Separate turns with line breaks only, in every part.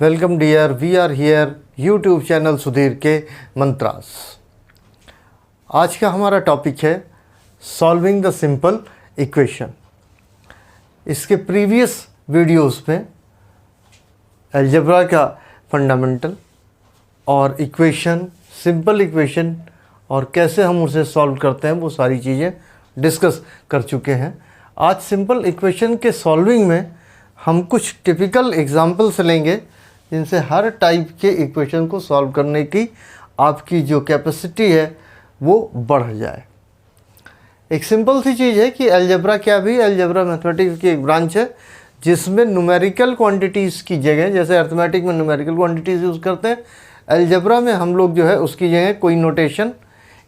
Welcome dear, we are here YouTube channel Sudhir के मंत्रास। आज का हमारा टॉपिक है सॉल्विंग द सिंपल इक्वेशन। इसके प्रीवियस वीडियोस में अलजेब्रा का फंडामेंटल और इक्वेशन, सिंपल इक्वेशन और कैसे हम उसे सॉल्व करते हैं वो सारी चीज़ें डिस्कस कर चुके हैं। आज सिंपल इक्वेशन के सॉल्विंग में हम कुछ टिपिकल एग्जांपल्स लेंगे जिनसे हर टाइप के इक्वेशन को सॉल्व करने की आपकी जो कैपेसिटी है वो बढ़ जाए। एक सिंपल सी चीज़ है कि अलजेब्रा क्या भी, अलजेब्रा मैथमेटिक्स की एक ब्रांच है जिसमें न्यूमेरिकल क्वांटिटीज़ की जगह, जैसे अर्थमेटिक में न्यूमेरिकल क्वांटिटीज़ यूज़ करते हैं, अलजेब्रा में हम लोग जो है उसकी जगह कोई नोटेशन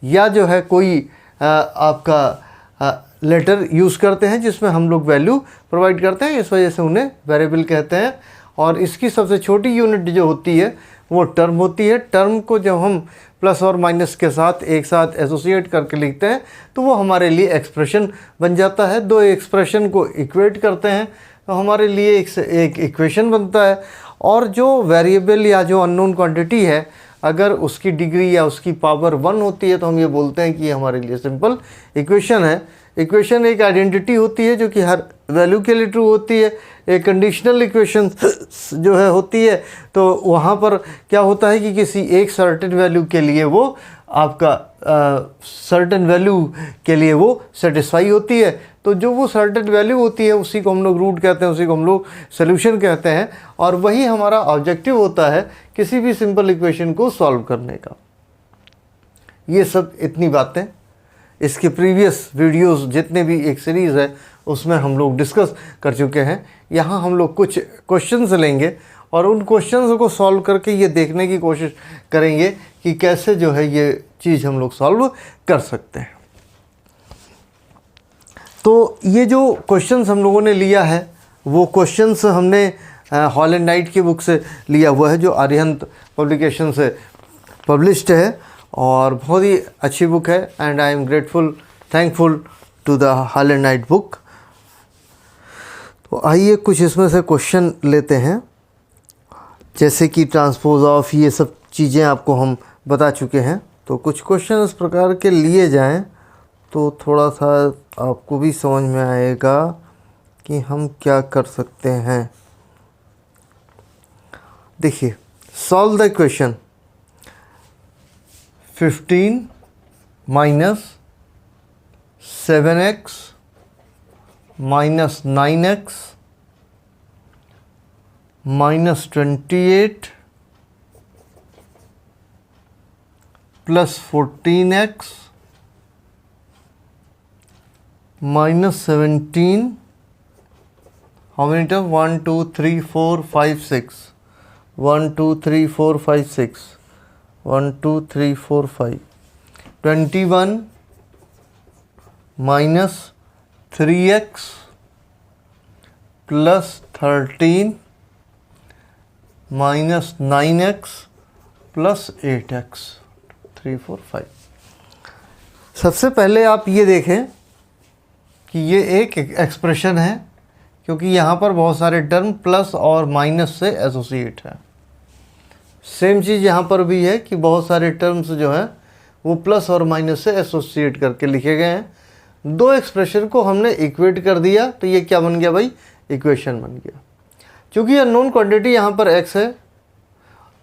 या जो है कोई आपका लेटर यूज़ करते हैं जिसमें हम लोग वैल्यू प्रोवाइड करते हैं। इस वजह से उन्हें वेरिएबल कहते हैं। और इसकी सबसे छोटी यूनिट जो होती है वो टर्म होती है। टर्म को जब हम प्लस और माइनस के साथ एक साथ एसोसिएट करके लिखते हैं तो वो हमारे लिए एक्सप्रेशन बन जाता है। दो एक्सप्रेशन को इक्वेट करते हैं तो हमारे लिए एक इक्वेशन बनता है। और जो वेरिएबल या जो अननोन क्वांटिटी है, अगर उसकी डिग्री या उसकी पावर 1 होती है तो हम ये बोलते हैं कि ये हमारे लिए सिंपल इक्वेशन है। इक्वेशन एक आइडेंटिटी होती है जो कि हर वैल्यू के लिए ट्रू होती है। एक कंडीशनल इक्वेशन जो है होती है तो वहाँ पर क्या होता है कि किसी एक सर्टेन वैल्यू के लिए वो आपका सर्टेन वैल्यू के लिए वो सेटिस्फाई होती है। तो जो वो सर्टेन वैल्यू होती है उसी को हम लोग रूट कहते हैं, उसी को हम लोग सोल्यूशन कहते हैं। और वही हमारा ऑब्जेक्टिव होता है किसी भी सिंपल इक्वेशन को सॉल्व करने का। ये सब इतनी बातें इसके प्रीवियस वीडियोस जितने भी एक सीरीज़ है उसमें हम लोग डिस्कस कर चुके हैं। यहाँ हम लोग कुछ क्वेश्चंस लेंगे और उन क्वेश्चंस को सॉल्व करके ये देखने की कोशिश करेंगे कि कैसे जो है ये चीज़ हम लोग सॉल्व कर सकते हैं। तो ये जो क्वेश्चंस हम लोगों ने लिया है वो क्वेश्चंस हमने हॉल एंड नाइट की बुक से लिया हुआ है जो आर्यहंत पब्लिकेशन से पब्लिश्ड है और बहुत ही अच्छी बुक है। And I am grateful, thankful to the Hall and Knight book. तो आइए कुछ इसमें से क्वेश्चन लेते हैं, जैसे कि ट्रांसपोज ऑफ, ये सब चीज़ें आपको हम बता चुके हैं। तो कुछ क्वेश्चन इस प्रकार के लिए जाएं तो थोड़ा सा आपको भी समझ में आएगा कि हम क्या कर सकते हैं। देखिए, solve the equation 15 minus 7x minus 9x minus 28 plus 14x minus 17। How many term? 1 2 3 4 5 6 1 2 3 4 5 6 1 2 3 4 5 21 minus 3x plus 13 minus 9x plus 8x 3 4 5। सबसे पहले आप ये देखें कि ये एक एक्सप्रेशन है क्योंकि यहाँ पर बहुत सारे टर्म प्लस और माइनस से एसोसिएट है। सेम चीज़ यहाँ पर भी है कि बहुत सारे टर्म्स जो हैं वो प्लस और माइनस से एसोसिएट करके लिखे गए हैं। दो एक्सप्रेशन को हमने इक्वेट कर दिया तो ये क्या बन गया भाई? इक्वेशन बन गया। क्योंकि अननोन क्वांटिटी यहाँ पर x है,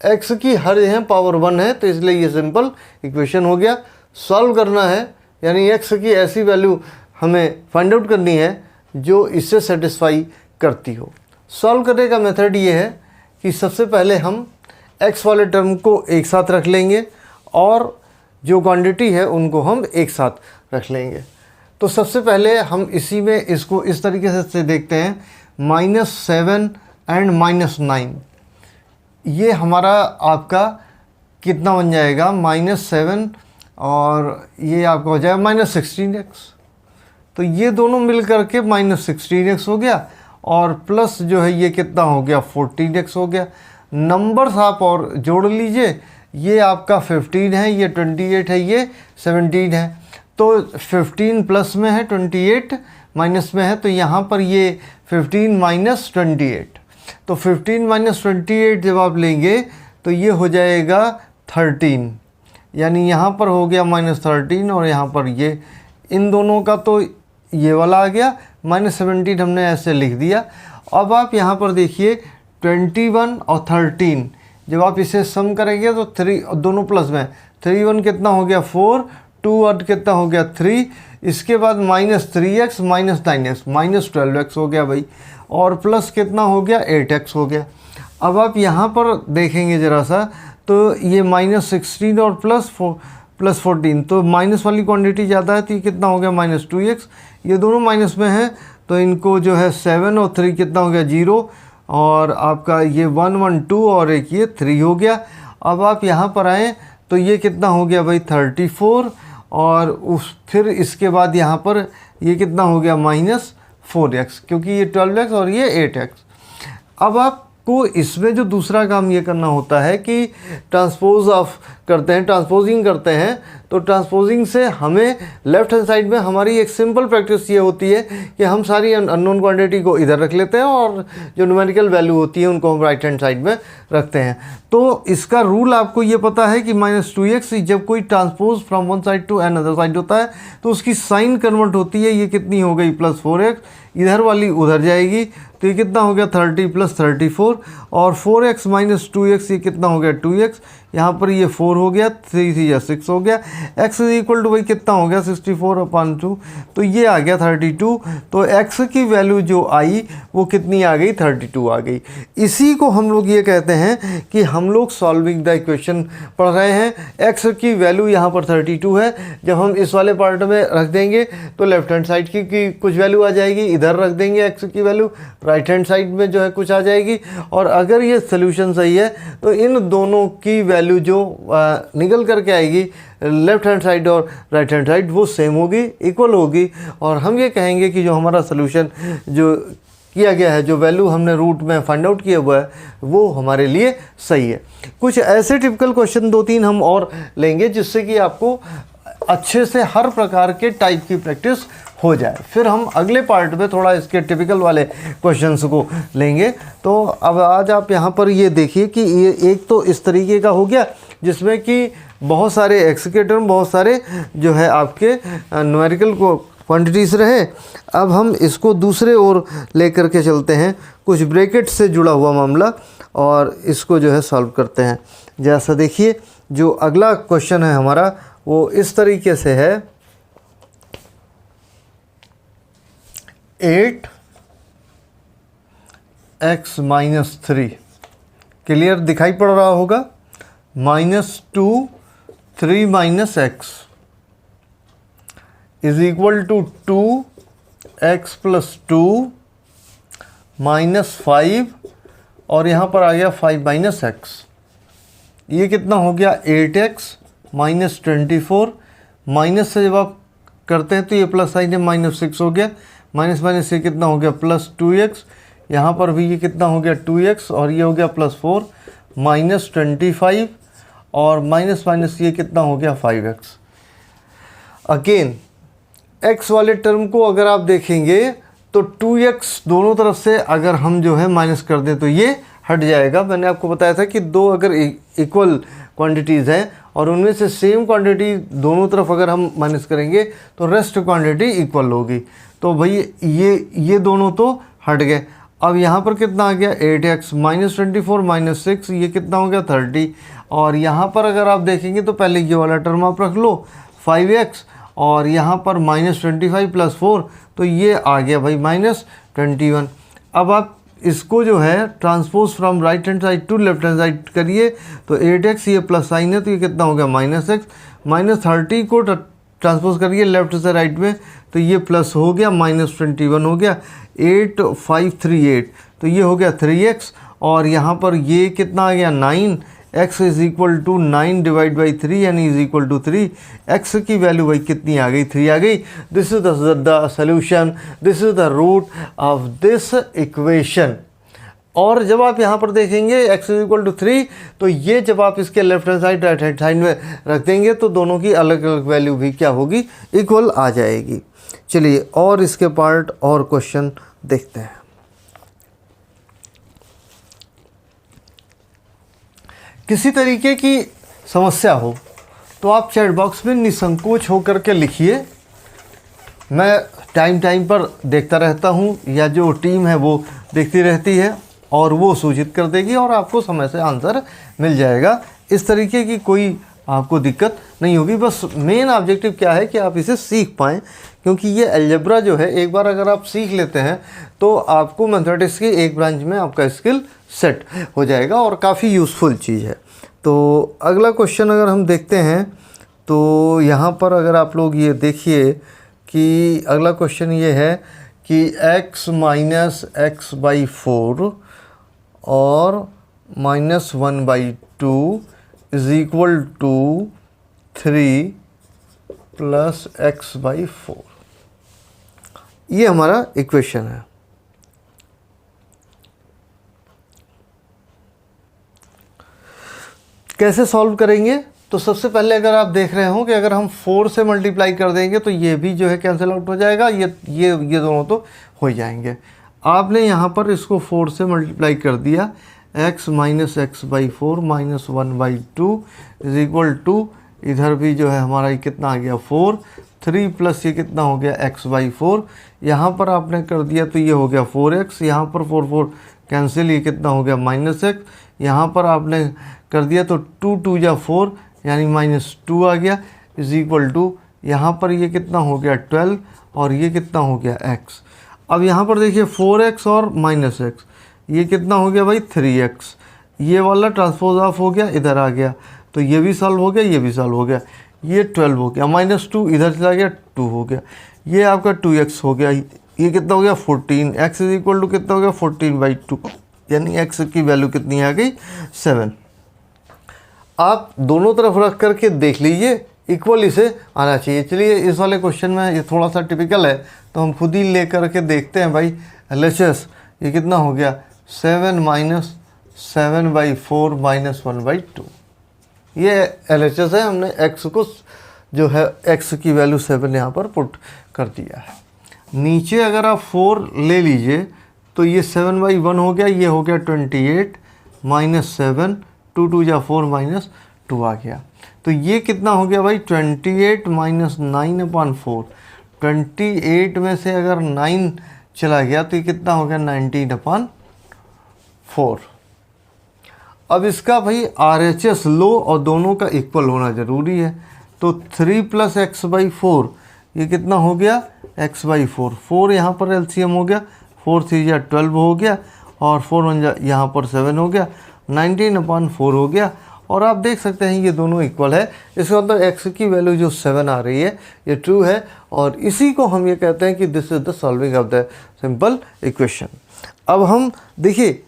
x की हर यहाँ पावर 1 है तो इसलिए ये सिंपल इक्वेशन हो गया। सॉल्व करना है यानी x की ऐसी वैल्यू हमें फाइंड आउट करनी है जो इससे सेटिस्फाई करती हो। सॉल्व करने का मेथड ये है कि सबसे पहले हम x वाले टर्म को एक साथ रख लेंगे और जो क्वांटिटी है उनको हम एक साथ रख लेंगे। तो सबसे पहले हम इसी में इसको इस तरीके से देखते हैं, -7 एंड -9। ये हमारा आपका कितना बन जाएगा? -7 और ये आपका हो जाएगा -16x। तो ये दोनों मिल करके -16x हो गया और प्लस जो है ये कितना हो गया? 14x हो गया। नंबर्स आप और जोड़ लीजिए, ये आपका 15 है, ये 28 है, ये 17 है। तो 15 प्लस में है, 28 माइनस में है, तो यहाँ पर ये 15 माइनस 28 तो 15 माइनस 28 जब आप लेंगे तो ये हो जाएगा 13, यानी यहाँ पर हो गया -13 और यहाँ पर ये इन दोनों का तो ये वाला आ गया, -17 हमने ऐसे लिख दिया। अब आप यहाँ पर देखिए 21 और 13 जब आप इसे सम करेंगे तो 3 दोनों प्लस में 3 1 कितना हो गया 4, 2 8 कितना हो गया 3, इसके बाद -3x -9x -12x हो गया भाई, और प्लस कितना हो गया 8x हो गया। अब आप यहाँ पर देखेंगे ज़रा सा, तो ये -16 और +14, तो माइनस वाली क्वांटिटी ज़्यादा है तो ये कितना हो गया -2x, ये दोनों माइनस में है तो इनको जो है 7 और 3 कितना हो गया 0, और आपका ये 1 1 2 और एक ये 3 हो गया। अब आप यहाँ पर आएँ तो ये कितना हो गया भाई 34, और फिर इसके बाद यहाँ पर ये कितना हो गया -4x, क्योंकि ये 12x और ये 8x। अब आपको इसमें जो दूसरा काम ये करना होता है कि ट्रांसपोज ऑफ करते हैं, ट्रांसपोजिंग करते हैं, तो ट्रांसपोजिंग से हमें लेफ्ट हैंड साइड में हमारी एक सिंपल प्रैक्टिस ये होती है कि हम सारी अननोन क्वांटिटी को इधर रख लेते हैं और जो न्यूमेरिकल वैल्यू होती है उनको हम राइट हैंड साइड में रखते हैं। तो इसका रूल आपको ये पता है कि -2x जब कोई transpose from one side to another side होता है तो उसकी साइन कन्वर्ट होती है, ये कितनी हो गई +4x, इधर वाली उधर जाएगी तो ये कितना हो गया 30 + 34, और 4x - 2x ये कितना हो गया 2x, यहाँ पर ये 4 हो गया, 3 3 या 6 हो गया, x = भाई कितना हो गया 64/2, तो ये आ गया 32। तो x की वैल्यू जो आई वो कितनी आ गई 32 आ गई। इसी को हम लोग ये कहते हैं कि हम लोग सॉल्विंग द इक्वेशन पढ़ रहे हैं। x की वैल्यू यहाँ पर 32 है, जब हम इस वाले पार्ट में रख देंगे तो लेफ्ट हैंड साइड की कुछ वैल्यू आ जाएगी, इधर रख देंगे x की वैल्यू, राइट हैंड साइड में जो है कुछ आ जाएगी, और अगर ये सोल्यूशन सही है तो इन दोनों की वैल्यू जो निकल करके आएगी लेफ्ट हैंड साइड और राइट हैंड साइड वो सेम होगी, इक्वल होगी, और हम ये कहेंगे कि जो हमारा सोल्यूशन जो किया गया है, जो वैल्यू हमने रूट में फाइंड आउट किया हुआ है वो हमारे लिए सही है। कुछ ऐसे टिपिकल क्वेश्चन 2-3 हम और लेंगे जिससे कि आपको अच्छे से हर प्रकार के टाइप की प्रैक्टिस हो जाए। फिर हम अगले पार्ट में थोड़ा इसके टिपिकल वाले क्वेश्चंस को लेंगे। तो अब आज आप यहाँ पर ये देखिए कि ये एक तो इस तरीके का हो गया जिसमें कि बहुत सारे एक्स के टर्म, बहुत सारे जो है आपके न्यूमेरिकल को क्वांटिटीज़ रहे। अब हम इसको दूसरे ओर लेकर के चलते हैं, कुछ ब्रैकेट से जुड़ा हुआ मामला, और इसको जो है सॉल्व करते हैं। जैसा देखिए जो अगला क्वेश्चन है हमारा वो इस तरीके से है, 8x - 3, क्लियर दिखाई पड़ रहा होगा, -2 3 - x = 2x + 2 -5, और यहाँ पर आ गया 5 - x, ये कितना हो गया 8x - 24, माइनस से जब आप करते हैं तो ये प्लस साइन है -6 हो गया, माइनस से कितना हो गया +2x, यहाँ पर भी ये कितना हो गया 2x, और ये हो गया +4 -25, और माइनस ये कितना हो गया 5x। अगेन x वाले टर्म को अगर आप देखेंगे तो 2x दोनों तरफ से अगर हम जो है माइनस कर दें तो ये हट जाएगा। मैंने आपको बताया था कि दो अगर इक्वल क्वांटिटीज़ हैं और उनमें से सेम क्वांटिटी दोनों तरफ अगर हम माइनस करेंगे तो रेस्ट क्वांटिटी इक्वल होगी। तो भाई ये दोनों तो हट गए। अब यहाँ पर कितना आ गया 8x -24 -6, ये कितना हो गया 30, और यहाँ पर अगर आप देखेंगे तो पहले ये वाला टर्म आप रख लो 5x, और यहाँ पर -25 + 4, तो ये आ गया भाई -21। अब आप इसको जो है transpose from right hand side to left hand side करिए तो 8x, ये प्लस साइन है तो ये कितना हो गया -x, -30 को ट्रांसपोज करिए लेफ्ट से राइट में तो ये प्लस हो गया -21 हो गया, 8 5 3 8, तो ये हो गया 3x, और यहाँ पर ये कितना आ गया 9, x = 9 / 3 यानी = 3, x की वैल्यू भाई कितनी आ गई 3 आ गई। This is the solution, this is the root of this equation. और जब आप यहाँ पर देखेंगे x = 3, तो ये जब आप इसके left hand side right hand side में रख देंगे तो दोनों की अलग अलग वैल्यू भी क्या होगी इक्वल आ जाएगी। चलिए और इसके पार्ट और क्वेश्चन देखते हैं। किसी तरीके की समस्या हो तो आप चैट बॉक्स में निसंकोच होकर के लिखिए। मैं टाइम टाइम पर देखता रहता हूँ, या जो टीम है वो देखती रहती है और वो सूचित कर देगी और आपको समय से आंसर मिल जाएगा। इस तरीके की कोई आपको दिक्कत नहीं होगी। बस मेन ऑब्जेक्टिव क्या है कि आप इसे सीख पाएँ, क्योंकि ये अलजेब्रा जो है एक बार अगर आप सीख लेते हैं तो आपको मैथमेटिक्स की एक ब्रांच में आपका स्किल सेट हो जाएगा और काफ़ी यूज़फुल चीज़ है। तो अगला क्वेश्चन अगर हम देखते हैं तो यहाँ पर अगर आप लोग ये देखिए कि अगला क्वेश्चन ये है कि x माइनस एक्स बाई 4 और -1/2 is equal to 3 plus x/4। ये हमारा इक्वेशन है। कैसे सॉल्व करेंगे? तो सबसे पहले अगर आप देख रहे हो कि अगर हम 4 से मल्टीप्लाई कर देंगे तो ये भी जो है कैंसिल आउट हो जाएगा, ये दोनों तो हो जाएंगे। आपने यहाँ पर इसको 4 से मल्टीप्लाई कर दिया, x minus x/4 -1/2 is equal to, इधर भी जो है हमारा ये कितना आ गया 4, 3 प्लस ये कितना हो गया x/4। यहाँ पर आपने कर दिया तो ये हो गया 4x, यहाँ पर 4 कैंसिल, ये कितना हो गया -x। यहाँ पर आपने कर दिया तो 2 2 जा 4 यानी -2 आ गया, इज इक्वल टू, यहाँ पर ये कितना हो गया 12 और ये कितना हो गया x। अब यहाँ पर देखिए 4x और -x, ये कितना हो गया भाई 3x। ये वाला ट्रांसपोज ऑफ हो गया, इधर आ गया तो ये भी सॉल्व हो गया, ये भी सॉल्व हो गया, ये 12 हो गया, -2 इधर चला गया 2 हो गया, ये आपका 2x हो गया, ये कितना हो गया 14। x इज इक्वल टू कितना हो गया 14/2, यानी x की वैल्यू कितनी आ गई 7। आप दोनों तरफ रख करके देख लीजिए, इक्वल इसे आना चाहिए। चलिए इस वाले क्वेश्चन में ये थोड़ा सा टिपिकल है तो हम खुद ही ले करके देखते हैं भाई। LHS ये कितना हो गया 7 माइनस 7/4 -1/2, ये LHS है। हमने x को जो है x की वैल्यू 7 यहाँ पर पुट कर दिया है। नीचे अगर आप 4 ले लीजिए तो ये 7/1 हो गया, ये हो गया 28 -7, 2 2 जा 4 -2 आ गया। तो ये कितना हो गया भाई 28 - 9/4। 28 में से अगर 9 चला गया तो ये कितना हो गया 19/4। अब इसका भाई RHS लो और दोनों का इक्वल होना ज़रूरी है। तो 3 प्लस x/4 ये कितना हो गया x/4। 4 यहाँ पर LCM हो गया, 4 3 या 12 हो गया और 4 1 यहाँ पर 7 हो गया, 19/4 हो गया। और आप देख सकते हैं ये दोनों इक्वल है। इसका मतलब x की वैल्यू जो 7 आ रही है ये ट्रू है, और इसी को हम ये कहते हैं कि this is the solving of the simple equation. अब हम देखिए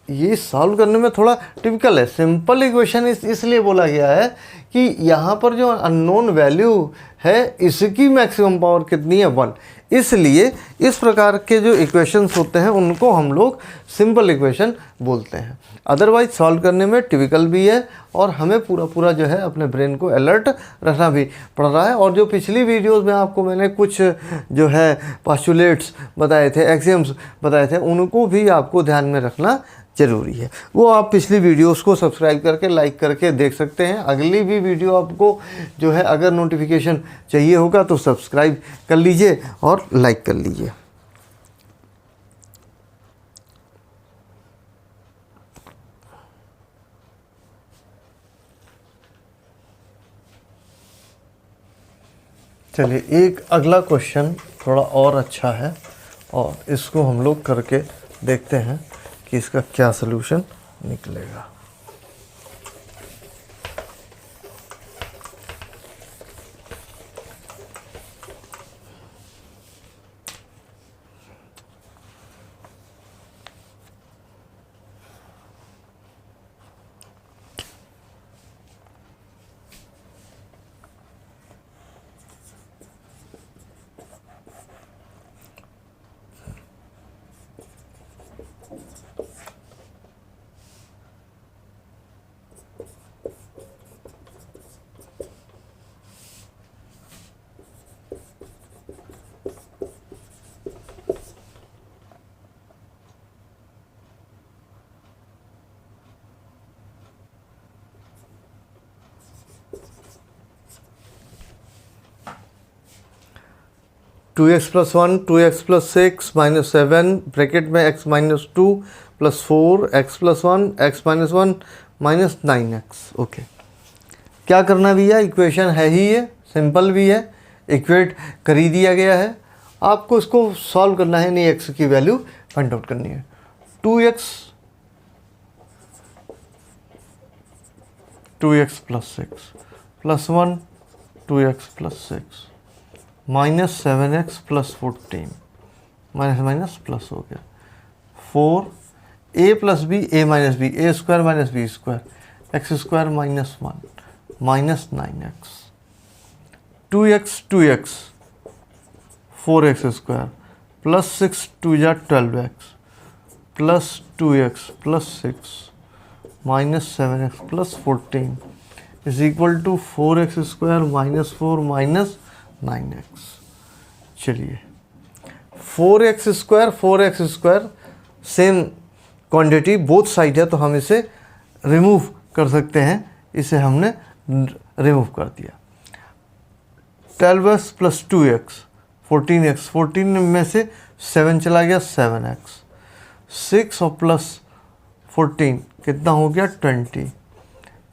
ये सॉल्व करने में थोड़ा टिपिकल है। सिंपल इक्वेशन इसलिए बोला गया है कि यहाँ पर जो अननोन वैल्यू है इसकी मैक्सिमम पावर कितनी है 1, इसलिए इस प्रकार के जो इक्वेशंस होते हैं उनको हम लोग सिंपल इक्वेशन बोलते हैं। अदरवाइज सॉल्व करने में टिपिकल भी है और हमें पूरा जो है अपने ब्रेन को अलर्ट रखना भी पड़ रहा है। और जो पिछली वीडियोस में आपको मैंने कुछ जो है पोस्टुलेट्स बताए थे, एक्सियम्स बताए थे, उनको भी आपको ध्यान में रखना ज़रूरी है। वो आप पिछली वीडियोस को सब्सक्राइब करके लाइक करके देख सकते हैं। अगली भी वीडियो आपको जो है अगर नोटिफिकेशन चाहिए होगा तो सब्सक्राइब कर लीजिए और लाइक कर लीजिए। चलिए एक अगला क्वेश्चन थोड़ा और अच्छा है और इसको हम लोग करके देखते हैं कि इसका क्या सलूशन निकलेगा। 2x + 1 2x + 6 -7 ब्रैकेट में x - 2 + 4 x + 1 x - 1 -9x। Okay, क्या करना भैया, इक्वेशन है ही ये, सिंपल भी है, इक्वेट कर ही दिया गया है, आपको इसको सॉल्व करना है, नहीं x की वैल्यू फाइंड आउट करनी है। 2x + 6 + 1 2x + 6 -7x + 14 minus plus हो गया 4 a + b a - b a² - b² x² - 1 -9x 2x 4x² + 6 2 = 12x + 2x + 6 -7x + 14 = 4x² -4 -9x। चलिए 4x² same quantity both side है, तो हम इसे रिमूव कर सकते हैं, इसे हमने रिमूव कर दिया। 12x + 2x 14x 14 में से 7 चला गया 7x 6 और प्लस 14 कितना हो गया 20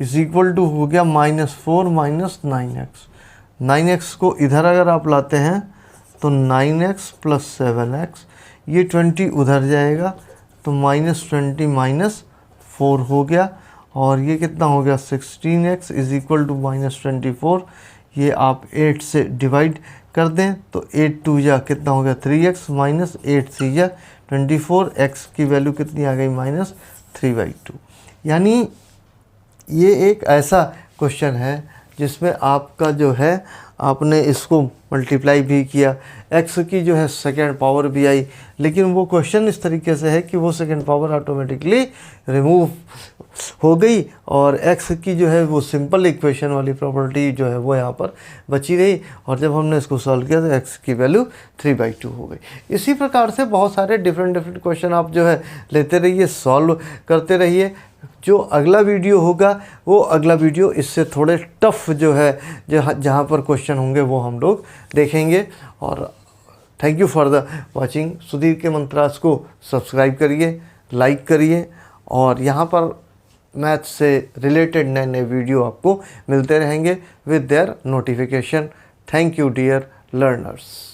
= हो गया -4 -9x। 9x को इधर अगर आप लाते हैं तो 9x + 7x, ये 20 उधर जाएगा तो -20 -4 हो गया, और ये कितना हो गया 16x = -24। ये आप 8 से डिवाइड कर दें तो 8 2 जा कितना हो गया 3x -8 3 जा 24, x की वैल्यू कितनी आ गई -3/2। यानी ये एक ऐसा क्वेश्चन है जिसमें आपका जो है आपने इसको मल्टीप्लाई भी किया, x की जो है सेकेंड पावर भी आई, लेकिन वो क्वेश्चन इस तरीके से है कि वो सेकेंड पावर ऑटोमेटिकली रिमूव हो गई, और x की जो है वो सिंपल इक्वेशन वाली प्रॉपर्टी जो है वो यहाँ पर बची रही, और जब हमने इसको सॉल्व किया तो x की वैल्यू 3/2 हो गई। इसी प्रकार से बहुत सारे डिफरेंट क्वेश्चन आप जो है लेते रहिए, सॉल्व करते रहिए। जो अगला वीडियो होगा वो अगला वीडियो इससे थोड़े टफ जो है जहाँ पर क्वेश्चन होंगे वो हम लोग देखेंगे। और thank you for the watching. Sudhir के मंत्रास को सब्सक्राइब करिए, लाइक करिए, और यहाँ पर मैथ से रिलेटेड नए नए वीडियो आपको मिलते रहेंगे with their notification. Thank you dear learners.